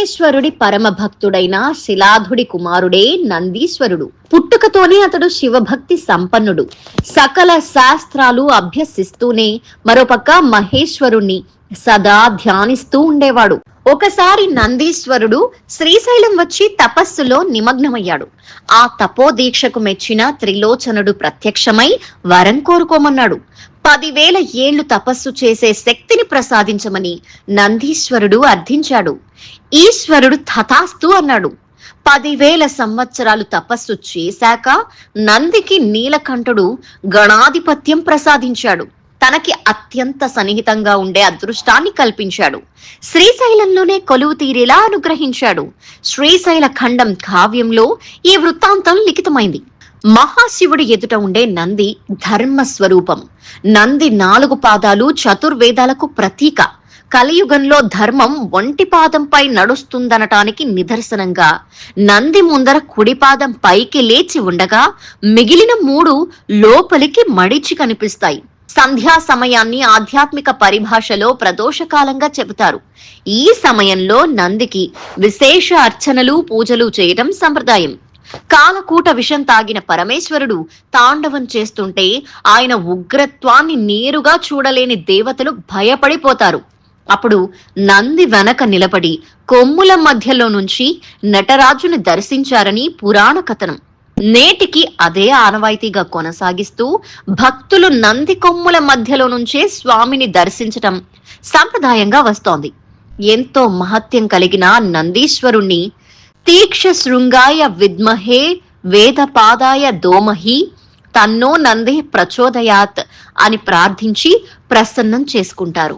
పరమేశ్వరుడి పరమ భక్తుడైన శిలాధుడి కుమారుడే నందీశ్వరుడు. పుట్టుకతోనే అతడు శివభక్తి సంపన్నుడు. సకల శాస్త్రాలు అభ్యసిస్తూనే మరోపక్క మహేశ్వరుణ్ణి సదా ధ్యానిస్తూ ఉండేవాడు. ఒకసారి నందీశ్వరుడు శ్రీశైలం వచ్చి తపస్సులో నిమగ్నమయ్యాడు. ఆ తపోదీక్షకు మెచ్చిన త్రిలోచనుడు ప్రత్యక్షమై వరం కోరుకోమన్నాడు. 10,000 ఏళ్లు తపస్సు చేసే శక్తిని ప్రసాదించమని నందీశ్వరుడు అర్థించాడు. ఈశ్వరుడు తథాస్తు అన్నాడు. 10,000 సంవత్సరాలు తపస్సు చేశాక నందికి నీలకంఠుడు గణాధిపత్యం ప్రసాదించాడు. తనకి అత్యంత సన్నిహితంగా ఉండే అదృష్టాన్ని కల్పించాడు. శ్రీశైలంలోనే కొలువు తీరేలా అనుగ్రహించాడు. శ్రీశైల ఖండం కావ్యంలో ఈ వృత్తాంతం లిఖితమైంది. మహాశివుడి ఎదుట ఉండే నంది ధర్మ స్వరూపం. నంది 4 పాదాలు చతుర్వేదాలకు ప్రతీక. కలియుగంలో ధర్మం ఒంటి పాదంపై నడుస్తుందనటానికి నిదర్శనంగా నంది ముందర కుడి పాదం పైకి లేచి ఉండగా మిగిలిన 3 లోపలికి మడిచి కనిపిస్తాయి. సంధ్యా సమయాన్ని ఆధ్యాత్మిక పరిభాషలో ప్రదోషకాలంగా చెబుతారు. ఈ సమయంలో నందికి విశేష అర్చనలు పూజలు చేయటం సంప్రదాయం. కాలకూట విషం తాగిన పరమేశ్వరుడు తాండవం చేస్తుంటే ఆయన ఉగ్రత్వాన్ని నేరుగా చూడలేని దేవతలు భయపడిపోతారు. అప్పుడు నంది వెనక నిలబడి కొమ్ముల మధ్యలో నుంచి నటరాజుని దర్శించారని పురాణ కథనం. నేటికి అదే ఆనవాయితీగా కొనసాగిస్తూ భక్తులు నంది కొమ్ముల మధ్యలో నుంచే స్వామిని దర్శించటం సంప్రదాయంగా వస్తోంది. ఎంతో మహత్యం కలిగిన నందీశ్వరుణ్ణి తీక్ష శృంగాయ విద్మహే వేదపాదాయ ధోమహి తన్నో నందే ప్రచోదయాత్ అని ప్రార్థించి ప్రసన్నం చేసుకుంటారు.